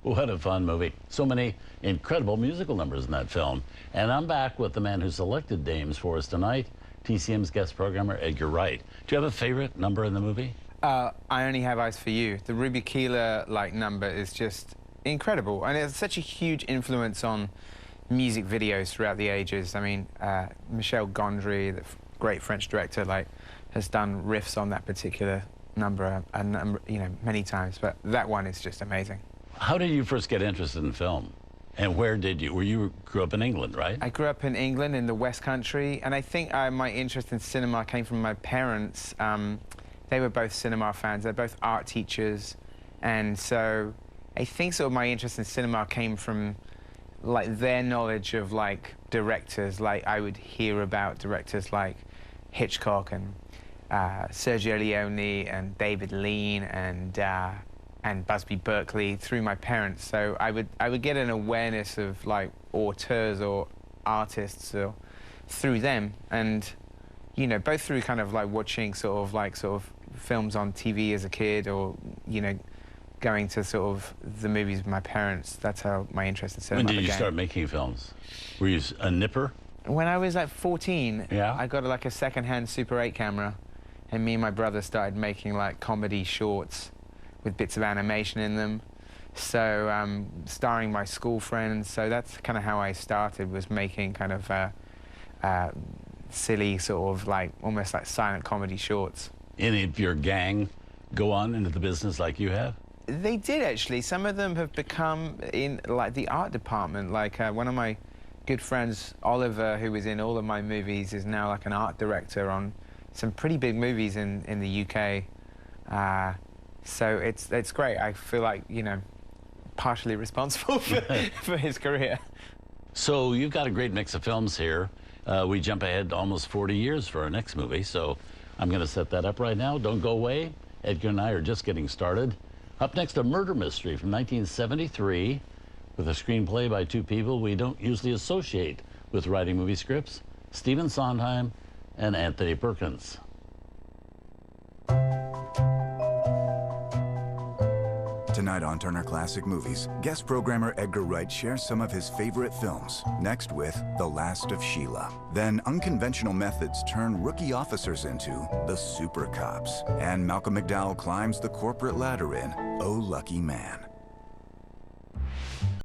What a fun movie. So many incredible musical numbers in that film. And I'm back with the man who selected Dames for us tonight, TCM's guest programmer, Edgar Wright. Do you have a favorite number in the movie? I Only Have Eyes for You. The Ruby Keeler number is just incredible, and it's such a huge influence on music videos throughout the ages. I mean, Michel Gondry, the great French director, has done riffs on that particular number, many times. But that one is just amazing. How did you first get interested in film? And where did you? You grew up in England, right? I grew up in England, in the West Country, and I think my interest in cinema came from my parents. They were both cinema fans. They're both art teachers, and so I think sort of my interest in cinema came from their knowledge of directors. I would hear about directors like Hitchcock and Sergio Leone and David Lean and Busby Berkeley through my parents. So I would get an awareness of auteurs or artists through them, and both through kind of watching sort of films on TV as a kid, or going to sort of the movies with my parents. That's how my interest in cinema began. When did you start making films? Were you a nipper? When I was 14, yeah? I got a second-hand Super 8 camera, and me and my brother started making comedy shorts with bits of animation in them. So starring my school friends. So that's kind of how I started, was making kind of silly sort of almost silent comedy shorts. Any of your gang go on into the business like you have? They did, actually. Some of them have become in the art department. One of my good friends, Oliver, who was in all of my movies, is now an art director on some pretty big movies in the UK. So it's great. I feel partially responsible for his career. So you've got a great mix of films here. We jump ahead almost 40 years for our next movie, so I'm going to set that up right now. Don't go away. Edgar and I are just getting started. Up next, a murder mystery from 1973 with a screenplay by two people we don't usually associate with writing movie scripts, Stephen Sondheim and Anthony Perkins. Tonight on Turner Classic Movies, guest programmer Edgar Wright shares some of his favorite films, next with The Last of Sheila. Then unconventional methods turn rookie officers into the super cops. And Malcolm McDowell climbs the corporate ladder in Oh Lucky Man.